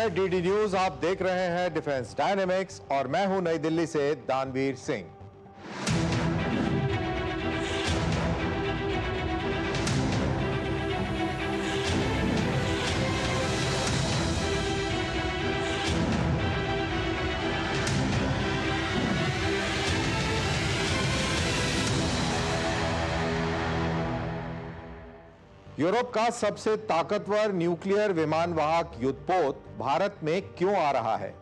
है DD news. आप देख रहे हैं डिफेंस डायनेमिक्स और मैं हूं नई दिल्ली से दानवीर सिंह। यूरोप का सबसे ताकतवर न्यूक्लियर विमान वाहक युद्धपोत भारत में क्यों आ रहा है,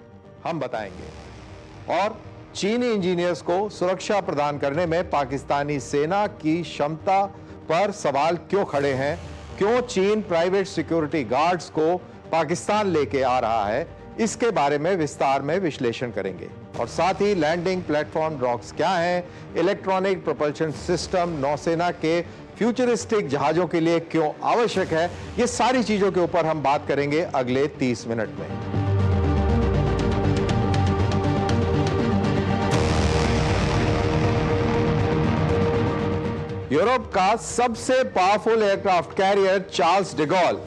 हम बताएंगे। और चीनी इंजीनियर्स को सुरक्षा प्रदान करने में पाकिस्तानी सेना की क्षमता पर सवाल क्यों खड़े हैं, क्यों चीन प्राइवेट सिक्योरिटी गार्ड्स को पाकिस्तान लेके आ रहा है, इसके बारे में विस्तार में विश्लेषण करेंगे। और साथ ही लैंडिंग प्लेटफॉर्म रॉक्स क्या हैं, इलेक्ट्रॉनिक प्रोपल्शन सिस्टम नौसेना के फ्यूचरिस्टिक जहाजों के लिए क्यों आवश्यक है, ये सारी चीजों के ऊपर हम बात करेंगे अगले 30 मिनट में। यूरोप का सबसे powerful aircraft carrier Charles de Gaulle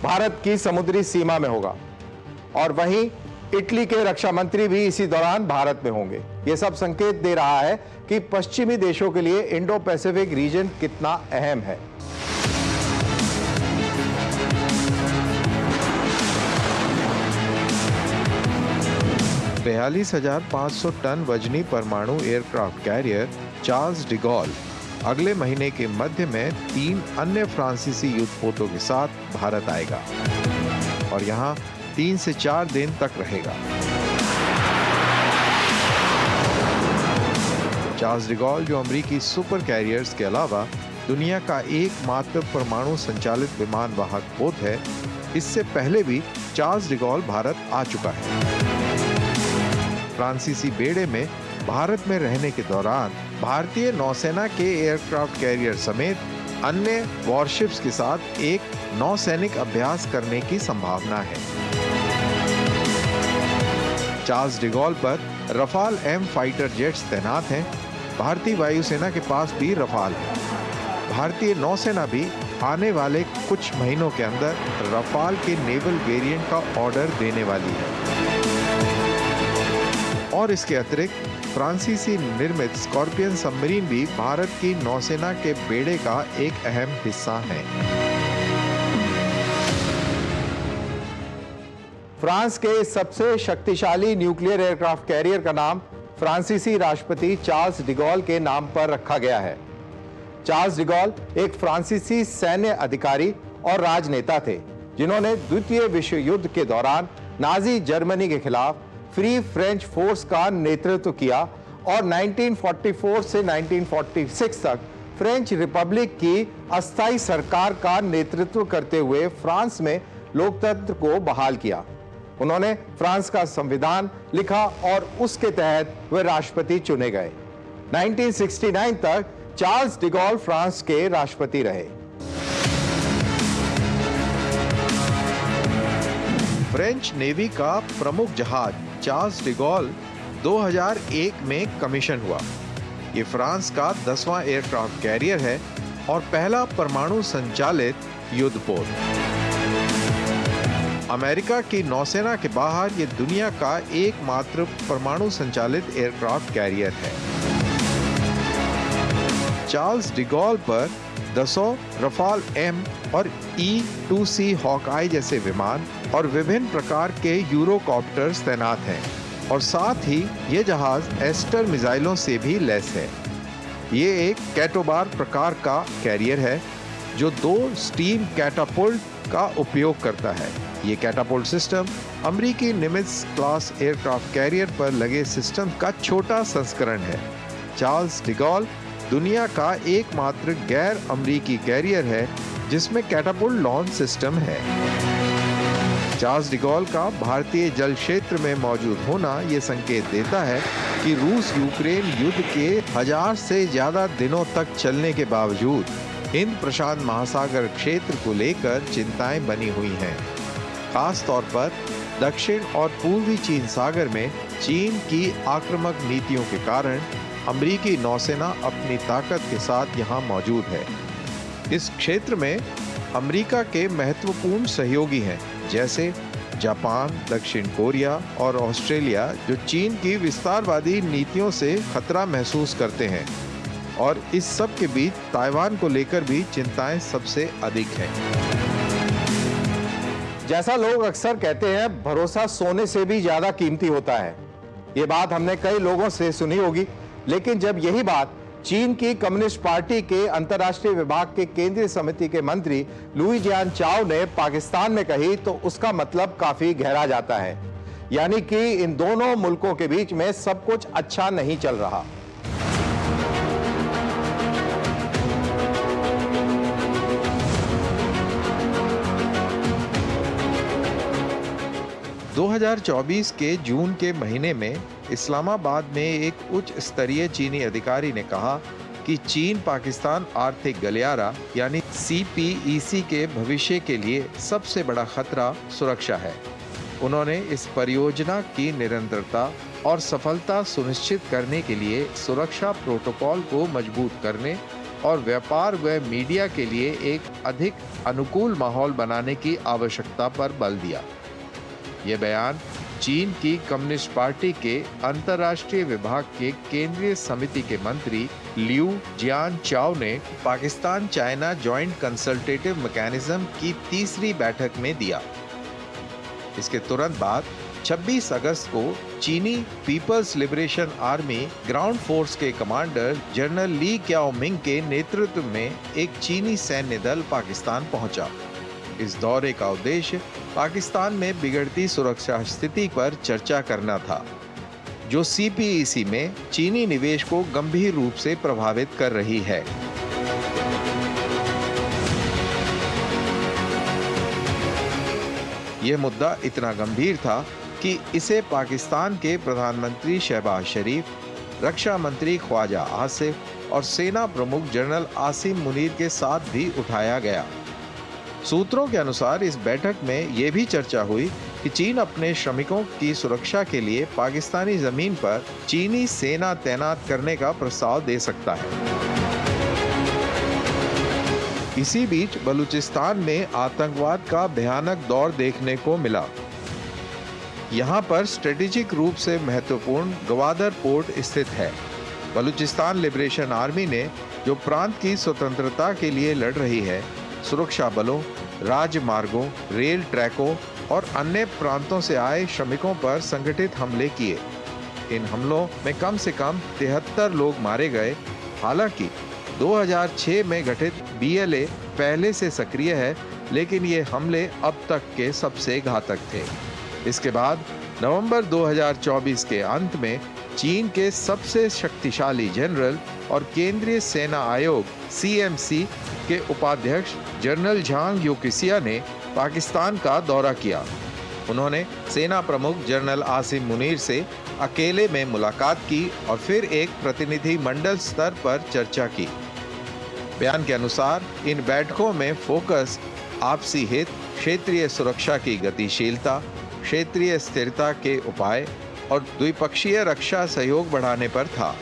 Bharat की समुद्री सीमा में होगा और वहीं इटली के रक्षा मंत्री भी इसी दौरान भारत में होंगे। यह सब संकेत दे रहा है कि पश्चिमी देशों के लिए इंडो पैसिफिक रीजन कितना अहम है। $42,500 टन वजनी परमाणु एयरक्राफ्ट कैरियर चार्ल्स डिगॉल अगले महीने के मध्य में 3 अन्य फ्रांसीसी युद्धपोतों के साथ भारत आएगा और यहां 3 से 4 दिन तक रहेगा। चार्ल्स डिगॉल, जो अमेरिकी सुपर कैरियर्स के अलावा दुनिया का एकमात्र परमाणु संचालित विमान वाहक पोत है, इससे पहले भी चार्ल्स डिगॉल भारत आ चुका है। फ्रांसीसी बेड़े में भारत में रहने के दौरान भारतीय नौसेना के एयरक्राफ्ट कैरियर समेत अन्य वॉरशिप्स के साथ एक नौसैनिक अभ्यास करने की संभावना है। चार्ल्स डिगॉल पर रफाल एम फाइटर जेट्स तैनात हैं। भारतीय वायुसेना के पास भी रफाल है। भारतीय नौसेना भी आने वाले कुछ महीनों के अंदर रफाल के नेवल वेरिएंट का ऑर्डर देने वाली है। और इसके अतिरिक्त फ्रांसीसी निर्मित स्कॉर्पियन सबमरीन भी भारत की नौसेना के बेड़े का एक अहम हिस्सा है। फ्रांस के सबसे शक्तिशाली न्यूक्लियर एयरक्राफ्ट कैरियर का नाम फ्रांसीसी राष्ट्रपति चार्ल्स डिगॉल के नाम पर रखा गया है। चार्ल्स डिगॉल एक फ्रांसीसी सैन्य अधिकारी और राजनेता थे, जिन्होंने द्वितीय विश्व युद्ध के दौरान नाजी जर्मनी के खिलाफ फ्री फ्रेंच फोर्स का नेतृत्व किया और 1944 से 1946 तक फ्रेंच रिपब्लिक की अस्थायी सरकार का नेतृत्व करते हुए फ्रांस में लोकतंत्र को बहाल किया। उन्होंने फ्रांस का संविधान लिखा और उसके तहत वे राष्ट्रपति चुने गए। 1969 तक चार्ल्स डिगॉल फ्रांस के राष्ट्रपति रहे। फ्रेंच नेवी का प्रमुख जहाज चार्ल्स डिगॉल 2001 में कमीशन हुआ। ये फ्रांस का 10वां एयरक्राफ्ट कैरियर है और पहला परमाणु संचालित युद्धपोत। अमेरिका की नौसेना के बाहर ये दुनिया का एकमात्र परमाणु संचालित एयरक्राफ्ट कैरियर है। चार्ल्स डिगॉल पर दसों रफाल एम और E-2C हॉकआई जैसे विमान और विभिन्न प्रकार के यूरोकॉप्टर्स तैनात हैं और साथ ही ये जहाज एस्टर मिसाइलों से भी लैस है। ये एक कैटोबार प्रकार का कैरियर है जो 2 स्टीम कैटापुल्ट का उपयोग करता है। ये कैटापुल्ट सिस्टम अमेरिकी निमित्ज क्लास एयरक्राफ्ट कैरियर पर लगे सिस्टम का छोटा संस्करण है। चार्ल्स डिगॉल दुनिया का एकमात्र गैर अमेरिकी कैरियर है जिसमें कैटापुल्ट लॉन्च सिस्टम है। चार्ल्स डिगॉल का भारतीय जल क्षेत्र में मौजूद होना ये संकेत देता है कि रूस यूक्रेन युद्ध के 1000 से ज्यादा दिनों तक चलने के बावजूद हिंद प्रशांत महासागर क्षेत्र को लेकर चिंताएं बनी हुई हैं। खास तौर पर दक्षिण और पूर्वी चीन सागर में चीन की आक्रामक नीतियों के कारण अमेरिकी नौसेना अपनी ताकत के साथ यहां मौजूद है। इस क्षेत्र में अमेरिका के महत्वपूर्ण सहयोगी हैं, जैसे जापान, दक्षिण कोरिया और ऑस्ट्रेलिया जो चीन की विस्तारवादी नीतियों से खतरा महसूस करते हैं, और इस सब के बीच ताइवान को लेकर भी चिंताएं सबसे अधिक हैं। जैसा लोग अक्सर कहते हैं, भरोसा सोने से भी ज्यादा कीमती होता है। ये बात हमने कई लोगों से सुनी होगी, लेकिन जब यही बात चीन की कम्युनिस्ट पार्टी के अंतर्राष्ट्रीय विभाग के केंद्रीय समिति के मंत्री लुई जियानचाओ ने पाकिस्तान में कही, तो उसका मतलब काफी गहरा जाता है। यानी कि इन दोनों मुल्कों के बीच में सब कुछ अच्छा नहीं चल रहा। 2024 के जून के महीने में इस्लामाबाद में एक उच्च स्तरीय चीनी अधिकारी ने कहा कि चीन पाकिस्तान आर्थिक गलियारा यानी CPEC के भविष्य के लिए सबसे बड़ा खतरा सुरक्षा है। उन्होंने इस परियोजना की निरंतरता और सफलता सुनिश्चित करने के लिए सुरक्षा प्रोटोकॉल को मजबूत करने और व्यापार व मीडिया के लिए एक अधिक अनुकूल माहौल बनाने की आवश्यकता पर बल दिया। ये बयान चीन की कम्युनिस्ट पार्टी के अंतर्राष्ट्रीय विभाग के केंद्रीय समिति के मंत्री लियू जियानचाओ ने Pakistan China joint consultative mechanism की तीसरी बैठक में दिया। इसके तुरंत बाद 26 अगस्त को चीनी people's liberation army ground force के कमांडर जनरल ली क्याओमिंग के नेतृत्व में एक चीनी सैन्य दल पाकिस्तान पहुंचा। इस दौरे का उद्देश्य पाकिस्तान में बिगड़ती सुरक्षा स्थिति पर चर्चा करना था, जो CPEC में चीनी निवेश को गंभीर रूप से प्रभावित कर रही है। यह मुद्दा इतना गंभीर था कि इसे पाकिस्तान के प्रधानमंत्री शहबाज शरीफ, रक्षा मंत्री ख्वाजा आसिफ और सेना प्रमुख जनरल आसिम मुनीर के साथ भी उठाया गया। सूत्रों के अनुसार इस बैठक में यह भी चर्चा हुई कि चीन अपने श्रमिकों की सुरक्षा के लिए पाकिस्तानी जमीन पर चीनी सेना तैनात करने का प्रस्ताव दे सकता है। इसी बीच बलूचिस्तान में आतंकवाद का भयानक दौर देखने को मिला। यहाँ पर स्ट्रेटेजिक रूप से महत्वपूर्ण गवादर पोर्ट स्थित है। बलूचिस्तान लिबरेशन आर्मी ने, जो प्रांत की स्वतंत्रता के लिए लड़ रही है, सुरक्षा बलों, राजमार्गों, रेल ट्रैकों और अन्य प्रांतों से आए श्रमिकों पर संगठित हमले किए। इन हमलों में कम से कम 73 लोग मारे गए। हालांकि 2006 में गठित BLA पहले से सक्रिय है, लेकिन ये हमले अब तक के सबसे घातक थे। इसके बाद नवंबर 2024 के अंत में चीन के सबसे शक्तिशाली जनरल और केंद्रीय सेना आयोग CMC के उपाध्यक्ष जनरल झांग योकिसिया ने पाकिस्तान का दौरा किया। उन्होंने सेना प्रमुख जनरल आसिम मुनीर से अकेले में मुलाकात की और फिर एक प्रतिनिधि मंडल स्तर पर चर्चा की। बयान के अनुसार इन बैठकों में फोकस आपसी हित, क्षेत्रीय सुरक्षा की गतिशीलता, क्षेत्रीय स्थिरता के उपाय और द्विपक्षीय रक्षा सहयोग बढ़ाने पर था।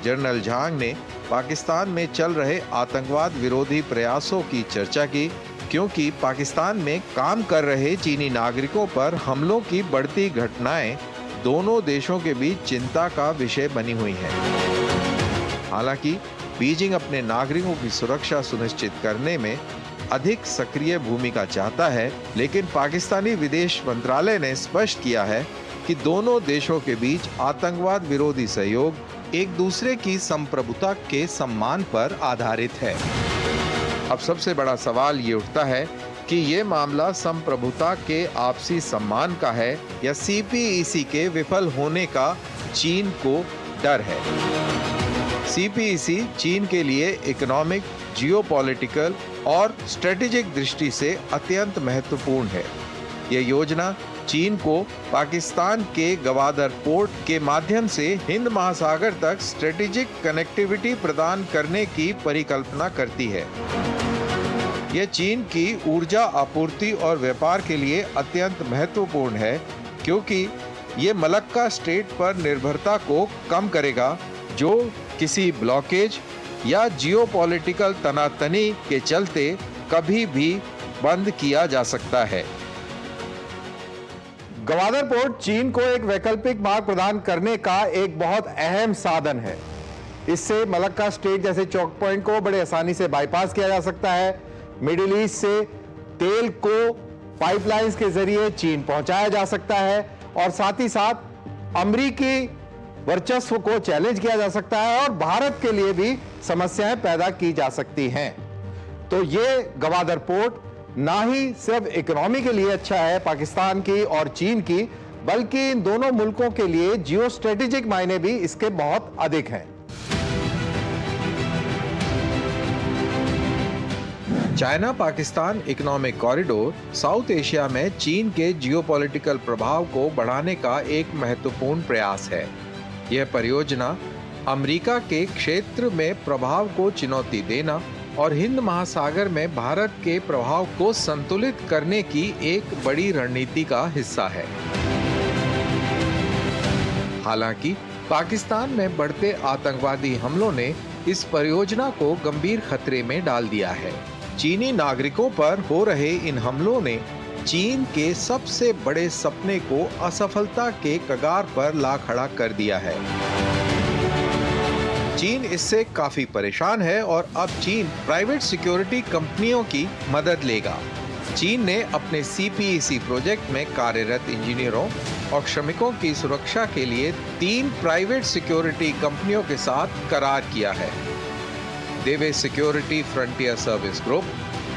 जनरल झांग ने पाकिस्तान में चल रहे आतंकवाद विरोधी प्रयासों की चर्चा की, क्योंकि पाकिस्तान में काम कर रहे चीनी नागरिकों पर हमलों की बढ़ती घटनाएं दोनों देशों के बीच चिंता का विषय बनी हुई हैं। हालांकि बीजिंग अपने नागरिकों की सुरक्षा सुनिश्चित करने में अधिक सक्रिय भूमिका चाहता है, लेकिन पाकिस्तानी विदेश मंत्रालय ने स्पष्ट किया है कि दोनों देशों के बीच आतंकवाद विरोधी सहयोग एक दूसरे की संप्रभुता के सम्मान पर आधारित है। अब सबसे बड़ा सवाल ये उठता है कि ये मामला संप्रभुता के आपसी सम्मान का है या CPEC के विफल होने का चीन को डर है। CPEC चीन के लिए इकोनॉमिक, जियोपॉलिटिकल और स्ट्रेटेजिक दृष्टि से अत्यंत महत्वपूर्ण है। यह योजना चीन को पाकिस्तान के गवादर पोर्ट के माध्यम से हिंद महासागर तक स्ट्रेटेजिक कनेक्टिविटी प्रदान करने की परिकल्पना करती है। यह चीन की ऊर्जा आपूर्ति और व्यापार के लिए अत्यंत महत्वपूर्ण है, क्योंकि ये मलक्का स्ट्रेट पर निर्भरता को कम करेगा, जो किसी ब्लॉकेज या जियोपॉलिटिकल तनातनी के चलते कभी भी बंद किया जा सकता है। गवादर पोर्ट चीन को एक वैकल्पिक मार्ग प्रदान करने का एक बहुत अहम साधन है। इससे मलक्का स्ट्रेट जैसे चौक पॉइंट को बड़े आसानी से बाईपास किया जा सकता है। मिडिल ईस्ट से तेल को पाइपलाइंस के जरिए चीन पहुंचाया जा सकता है और साथ ही साथ अमेरिकी वर्चस्व को चैलेंज किया जा सकता है और भारत के लिए भी समस्याएं पैदा की जा सकती हैं। तो ये गवादर पोर्ट ना ही सिर्फ इकोनॉमी के लिए अच्छा है पाकिस्तान की और चीन की, बल्कि इन दोनों मुल्कों के लिए जियो स्ट्रेटेजिक मायने भी इसके बहुत अधिक हैं। China Pakistan economic corridor south Asia में चीन के जियोपॉलिटिकल प्रभाव को बढ़ाने का एक महत्वपूर्ण प्रयास है। यह परियोजना अमेरिका के क्षेत्र में प्रभाव को चुनौती देना और हिंद महासागर में भारत के प्रभाव को संतुलित करने की एक बड़ी रणनीति का हिस्सा है। हालांकि पाकिस्तान में बढ़ते आतंकवादी हमलों ने इस परियोजना को गंभीर खतरे में डाल दिया है। चीनी नागरिकों पर हो रहे इन हमलों ने चीन के सबसे बड़े सपने को असफलता के कगार पर ला खड़ा कर दिया है। चीन इससे काफी परेशान है और अब चीन प्राइवेट सिक्योरिटी कंपनियों की मदद लेगा। चीन ने अपने CPEC प्रोजेक्ट में कार्यरत इंजीनियरों और श्रमिकों की सुरक्षा के लिए 3 प्राइवेट सिक्योरिटी कंपनियों के साथ करार किया है। Dewe security frontier service group,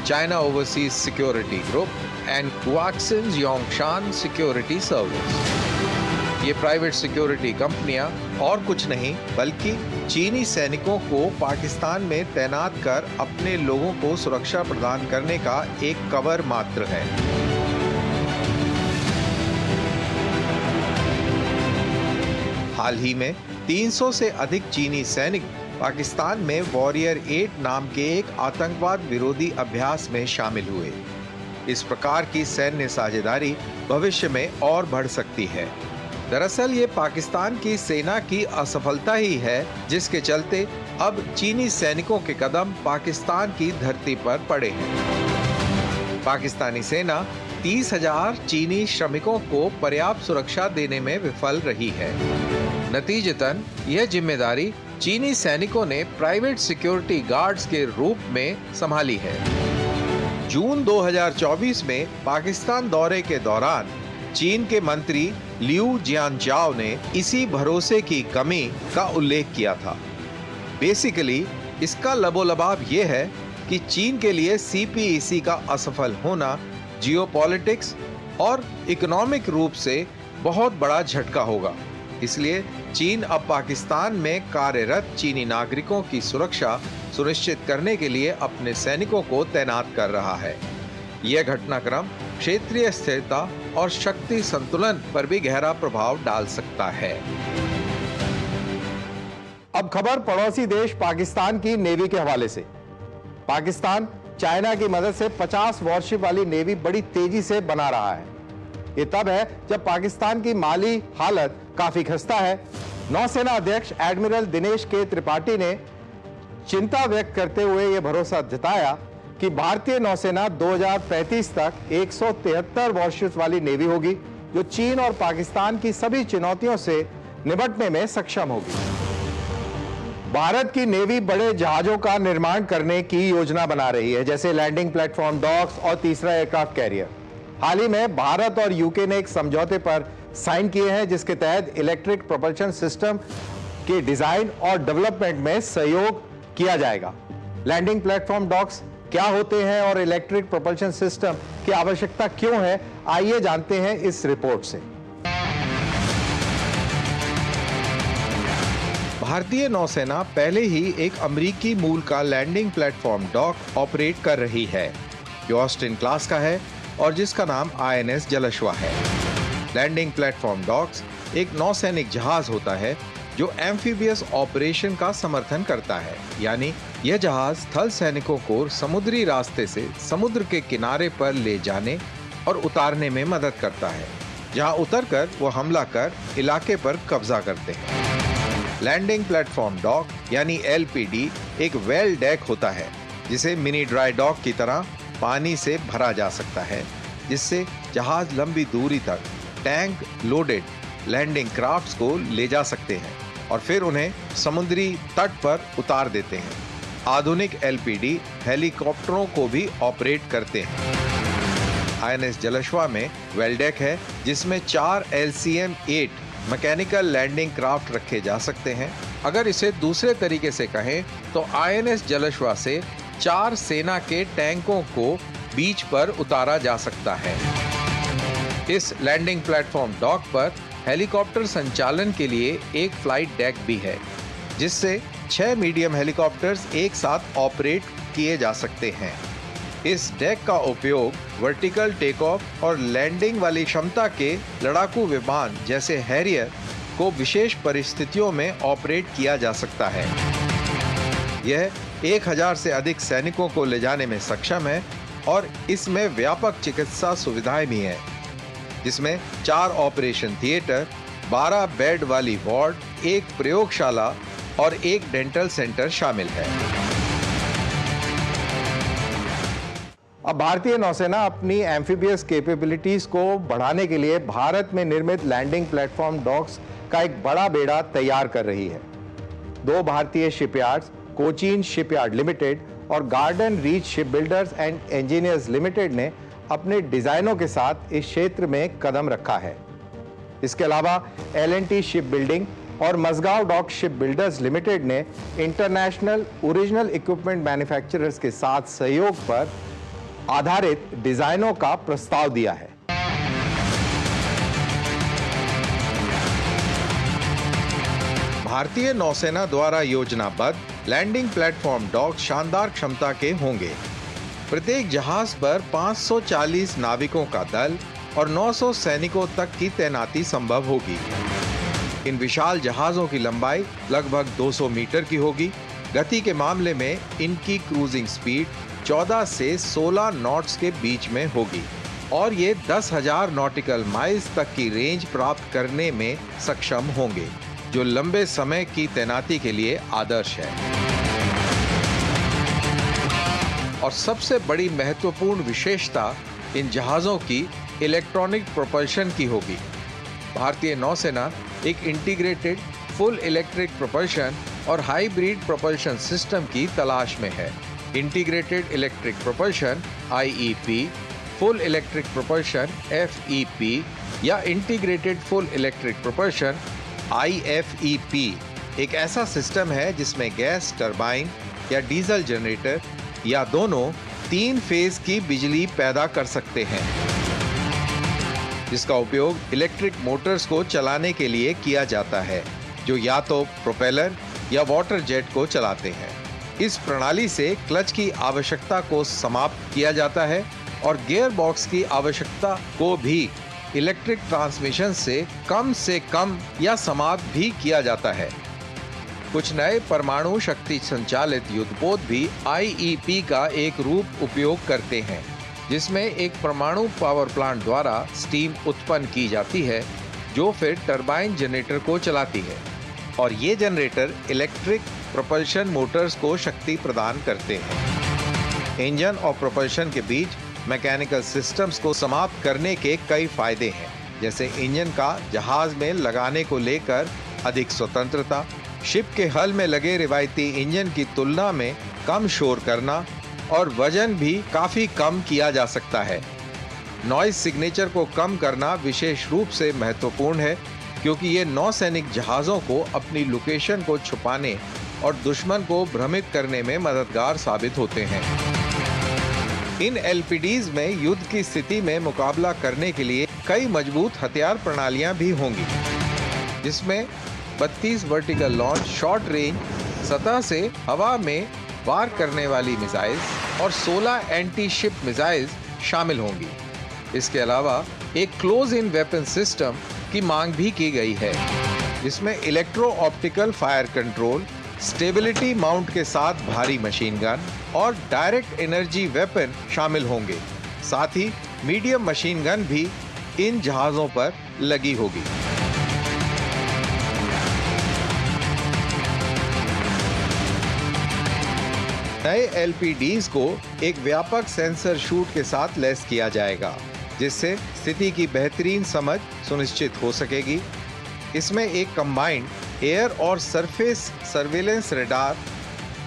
China overseas security group and क्वाक्सिन योंगशान सिक्योरिटी सर्विस। ये प्राइवेट सिक्योरिटी कंपनियां और कुछ नहीं बल्कि चीनी सैनिकों को पाकिस्तान में तैनात कर अपने लोगों को सुरक्षा प्रदान करने का एक कवर मात्र है। हाल ही में 300 से अधिक चीनी सैनिक पाकिस्तान में वॉरियर 8 नाम के एक आतंकवाद विरोधी अभ्यास में शामिल हुए। इस प्रकार की सैन्य साझेदारी भविष्य में और बढ़ सकती है। दरअसल ये पाकिस्तान की सेना की असफलता ही है जिसके चलते अब चीनी सैनिकों के कदम पाकिस्तान की धरती पर पड़े हैं। पाकिस्तानी सेना 30,000 चीनी श्रमिकों को पर्याप्त सुरक्षा देने में विफल रही है। नतीजतन यह जिम्मेदारी चीनी सैनिकों ने प्राइवेट सिक्योरिटी गार्ड्स के रूप में संभाली है। जून 2024 में पाकिस्तान दौरे के दौरान चीन के मंत्री लियू जियानजाओ ने इसी भरोसे की कमी का उल्लेख किया था। बेसिकली इसका लबोलबाब ये है कि चीन के लिए CPEC का असफल होना जियोपॉलिटिक्स और इकोनॉमिक रूप से बहुत बड़ा झटका होगा। इसलिए चीन अब पाकिस्तान में कार्यरत चीनी नागरिकों की सुरक्षा सुनिश्चित करने के लिए अपने सैनिकों को तैनात कर रहा है। यह घटनाक्रम क्षेत्रीय स्थिरता और शक्ति संतुलन पर भी गहरा प्रभाव डाल सकता है। अब खबर पड़ोसी देश पाकिस्तान की नेवी के हवाले से। पाकिस्तान चाइना की मदद से 50 वॉरशिप वाली नेवी बड़ी तेजी से बना रहा है। ये तब है जब पाकिस्तान की माली हालत काफी खस्ता है। नौसेना अध्यक्ष एडमिरल दिनेश के त्रिपाठी ने चिंता व्यक्त करते हुए यह भरोसा जताया कि भारतीय नौसेना 2035 तक 173 वॉरशिप्स वाली नेवी होगी, जो चीन और पाकिस्तान की सभी चुनौतियों से निपटने में सक्षम होगी। भारत की नेवी बड़े जहाजों का निर्माण करने की योजना बना रही है, जैसे लैंडिंग प्लेटफॉर्म, डॉक्स और तीसरा एयरक्राफ्ट कैरियर। हाल ही में भारत और यूके ने एक समझौते पर साइन किए हैं, जिसके तहत इलेक्ट्रिक प्रोपल्शन सिस्टम के डिजाइन और डेवलपमेंट में सहयोग किया जाएगा। लैंडिंग प्लेटफॉर्म डॉक्स क्या होते हैं और इलेक्ट्रिक प्रोपल्शन सिस्टम की आवश्यकता क्यों है, आइए जानते हैं इस रिपोर्ट से। भारतीय नौसेना पहले ही एक अमेरिकी मूल का लैंडिंग प्लेटफॉर्म डॉक ऑपरेट कर रही है, जो ऑस्टिन क्लास का है और जिसका नाम INS जलश्वा है। लैंडिंग प्लेटफॉर्म डॉक्स एक नौसैनिक जहाज होता है जो एम्फीबियस ऑपरेशन का समर्थन करता है, यानी यह जहाज थल सैनिकों को समुद्री रास्ते से समुद्र के किनारे पर ले जाने और उतारने में मदद करता है, जहां उतरकर वो हमला कर इलाके पर कब्जा करते हैं। लैंडिंग प्लेटफॉर्म डॉक यानी LPD एक वेल डेक होता है, जिसे मिनी ड्राई डॉक की तरह पानी से भरा जा सकता है, जिससे जहाज लंबी दूरी तक टैंक लोडेड लैंडिंग क्राफ्ट्स को ले जा सकते हैं और फिर उन्हें समुद्री तट पर उतार देते हैं। आधुनिक एलपीडी हेलीकॉप्टरों को भी ऑपरेट करते हैं। आईएनएस जलश्वा में वेलडेक है जिसमें 4 LCM-8 मैकेनिकल लैंडिंग क्राफ्ट रखे जा सकते हैं। अगर इसे दूसरे तरीके से कहें तो आईएनएस जलश्वा से 4 सेना के टैंकों को बीच पर उतारा जा सकता है। इस लैंडिंग प्लेटफॉर्म डॉक पर हेलीकॉप्टर संचालन के लिए एक फ्लाइट डेक भी है जिससे 6 मीडियम हेलीकॉप्टर्स एक साथ ऑपरेट किए जा सकते हैं। इस डेक का उपयोग वर्टिकल टेक ऑफ और लैंडिंग वाली क्षमता के लड़ाकू विमान जैसे हैरियर को विशेष परिस्थितियों में ऑपरेट किया जा सकता है। यह 1000 से अधिक सैनिकों को ले जाने में सक्षम है और इसमें व्यापक चिकित्सा सुविधाएं भी हैं, जिसमें 4 ऑपरेशन थिएटर, 12 बेड वाली वार्ड, 1 प्रयोगशाला और 1 डेंटल सेंटर शामिल है। अब भारतीय नौसेना अपनी एम्फीबियस कैपेबिलिटीज को बढ़ाने के लिए भारत में निर्मित लैंडिंग प्लेटफॉर्म डॉक्स का एक बड़ा बेड़ा तैयार कर रही है। 2 भारतीय शिपयार्ड्स, कोचीन शिपयार्ड लिमिटेड और garden reach ship builders and engineers limited ने अपने डिजाइनों के साथ इस क्षेत्र में कदम रखा है। इसके अलावा L&T शिप बिल्डिंग और Mazagon dock ship builders limited ने इंटरनेशनल ओरिजिनल इक्विपमेंट मैन्युफैक्चरर्स के साथ सहयोग पर आधारित डिजाइनों का प्रस्ताव दिया है। भारतीय नौसेना द्वारा योजनाबद्ध लैंडिंग प्लेटफॉर्म डॉक शानदार क्षमता के होंगे। प्रत्येक जहाज पर 540 नाविकों का दल और 900 सैनिकों तक की तैनाती संभव होगी। इन विशाल जहाजों की लंबाई लगभग 200 मीटर की होगी। गति के मामले में इनकी क्रूजिंग स्पीड 14 से 16 नॉट्स के बीच में होगी और ये 10,000 नॉटिकल माइल्स तक की रेंज प्राप्त करने में सक्षम होंगे, जो लंबे समय की तैनाती के लिए आदर्श है। और सबसे बड़ी महत्वपूर्ण विशेषता इन जहाजों की इलेक्ट्रॉनिक प्रोपल्शन की होगी। भारतीय नौसेना एक इंटीग्रेटेड फुल इलेक्ट्रिक प्रोपल्शन और हाइब्रिड प्रोपल्शन सिस्टम की तलाश में है। Integrated electric propulsion IEP, full electric propulsion FEP या integrated full electric propulsion IFEP एक ऐसा सिस्टम है जिसमें गैस टरबाइन या डीजल जनरेटर या दोनों 3 फेज की बिजली पैदा कर सकते हैं, जिसका उपयोग इलेक्ट्रिक मोटर्स को चलाने के लिए किया जाता है, जो या तो प्रोपेलर या वाटर जेट को चलाते हैं। इस प्रणाली से क्लच की आवश्यकता को समाप्त किया जाता है और गियर बॉक्स की आवश्यकता को भी इलेक्ट्रिक ट्रांसमिशन से कम या समाप्त भी किया जाता है। कुछ नए परमाणु शक्ति संचालित युद्धपोत भी IEP का एक रूप उपयोग करते हैं, जिसमें एक परमाणु पावर प्लांट द्वारा स्टीम उत्पन्न की जाती है, जो फिर टरबाइन जनरेटर को चलाती है और ये जनरेटर इलेक्ट्रिक प्रोपल्शन मोटर्स को शक्ति प्रदान करते हैं। इंजन और प्रोपल्शन के बीच मैकेनिकल सिस्टम्स को समाप्त करने के कई फायदे हैं, जैसे इंजन का जहाज में लगाने को लेकर अधिक स्वतंत्रता, शिप के हल में लगे रिवायती इंजन की तुलना में कम शोर करना और वजन भी काफी कम किया जा सकता है। नॉइज सिग्नेचर को कम करना विशेष रूप से महत्वपूर्ण है, क्योंकि ये नौसैनिक जहाज़ों को अपनी लोकेशन को छुपाने और दुश्मन को भ्रमित करने में मददगार साबित होते हैं। इन LPDs में युद्ध की स्थिति में मुकाबला करने के लिए कई मजबूत हथियार प्रणालियां भी होंगी, जिसमें 32 वर्टिकल लॉन्च शॉर्ट रेंज सतह से हवा में वार करने वाली मिसाइल्स और 16 एंटी शिप मिसाइल्स शामिल होंगी। इसके अलावा एक क्लोज इन वेपन सिस्टम की मांग भी की गई है, जिसमें electro optical fire control, stability mount के साथ भारी मशीन गन और डायरेक्ट एनर्जी वेपन शामिल होंगे। साथ ही मीडियम मशीन गन भी इन जहाज़ों पर लगी होगी। नए LPDs को एक व्यापक सेंसर शूट के साथ लैस किया जाएगा, जिससे स्थिति की बेहतरीन समझ सुनिश्चित हो सकेगी। इसमें एक कंबाइंड एयर और surface surveillance radar,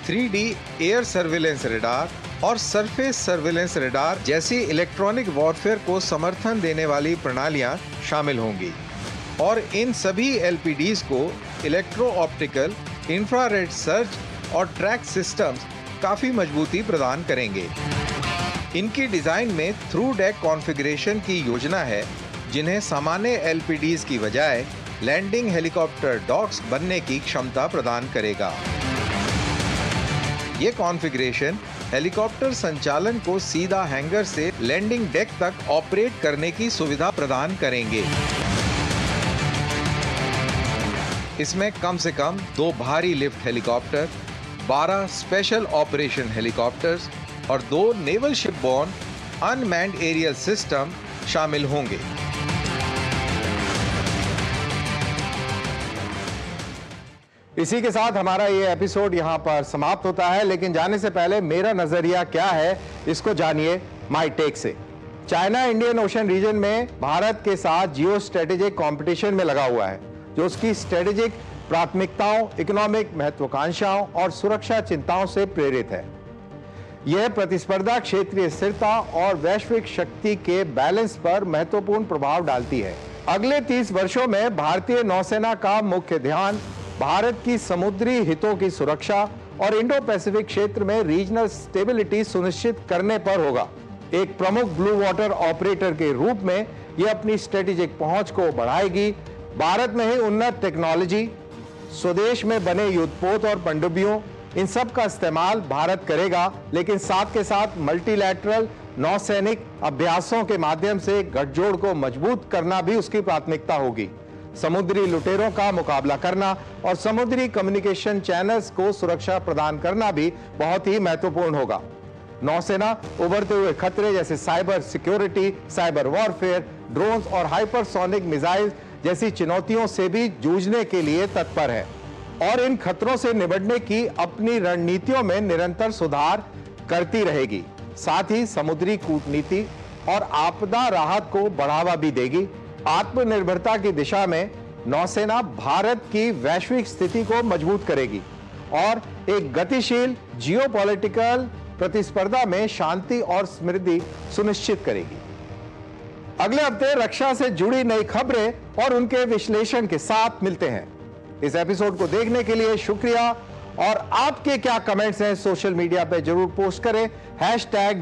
3D air surveillance radar और सरफेस सर्विलेंस रडार जैसी इलेक्ट्रॉनिक वॉरफेयर को समर्थन देने वाली प्रणालियां शामिल होंगी और इन सभी LPDs को इलेक्ट्रो ऑप्टिकल, इंफ्रारेड सर्च और ट्रैक सिस्टम्स काफी मजबूती प्रदान करेंगे। इनकी डिजाइन में थ्रू डेक कॉन्फ़िगरेशन की योजना है, जिन्हें सामान्य LPDs की बजाय लैंडिंग हेलीकॉप्टर डॉक्स बनने की क्षमता प्रदान करेगा। ये कॉन्फ़िगरेशन हेलीकॉप्टर संचालन को सीधा हैंगर से लैंडिंग डेक तक ऑपरेट करने की सुविधा प्रदान करेंगे। इसमें कम से कम 2 भारी lift helicopter, 12 special operation helicopters और 2 नेवल शिपबोर्न अनमैन्ड एरियल सिस्टम शामिल होंगे। इसी के साथ हमारा ये एपिसोड यहाँ पर समाप्त होता है, लेकिन जाने से पहले मेरा नजरिया क्या है इसको जानिए माय टेक से। चाइना इंडियन ओशन रीजन में भारत के साथ जियो स्ट्रेटेजिक कंपटीशन में लगा हुआ है, जो उसकी स्ट्रेटेजिक प्राथमिकताओं, इकोनॉमिक महत्वाकांक्षाओं और सुरक्षा चिंताओं से प्रेरित है। यह प्रतिस्पर्धा क्षेत्रीय स्थिरता और वैश्विक शक्ति के बैलेंस पर महत्वपूर्ण प्रभाव डालती है। अगले 30 वर्षों में भारतीय नौसेना का मुख्य ध्यान भारत की समुद्री हितों की सुरक्षा और इंडो पैसिफिक क्षेत्र में रीजनल स्टेबिलिटी सुनिश्चित करने पर होगा। एक प्रमुख ब्लू वाटर ऑपरेटर के रूप में यह अपनी स्ट्रेटेजिक पहुंच को बढ़ाएगी। भारत में ही उन्नत टेक्नोलॉजी, स्वदेश में बने युद्धपोत और पनडुब्बियों, इन सब का इस्तेमाल भारत करेगा, लेकिन साथ के साथ मल्टीलैटरल नौसैनिक अभ्यासों के माध्यम से गठजोड़ को मजबूत करना भी उसकी प्राथमिकता होगी। समुद्री लुटेरों का मुकाबला करना और समुद्री कम्युनिकेशन चैनल्स को सुरक्षा प्रदान करना भी बहुत ही महत्वपूर्ण होगा। नौसेना उभरते हुए खतरे जैसे cyber security, cyber warfare, drones और हाइपरसोनिक मिसाइल जैसी चुनौतियों से भी जूझने के लिए तत्पर है और इन खतरों से निपटने की अपनी रणनीतियों में निरंतर सुधार करती रहेगी। साथ ही समुद्री कूटनीति और आपदा राहत को बढ़ावा भी देगी। आत्मनिर्भरता की दिशा में नौसेना भारत की वैश्विक स्थिति को मजबूत करेगी और एक गतिशील जियोपॉलिटिकल प्रतिस्पर्धा में शांति और समृद्धि सुनिश्चित करेगी। अगले हफ्ते रक्षा से जुड़ी नई खबरें और उनके विश्लेषण के साथ मिलते हैं। इस एपिसोड को देखने के लिए शुक्रिया और आपके क्या कमेंट्स हैं सोशल मीडिया पे जरूर पोस्ट करें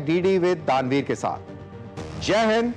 #DD with दानवीर के साथ। जय हिंद,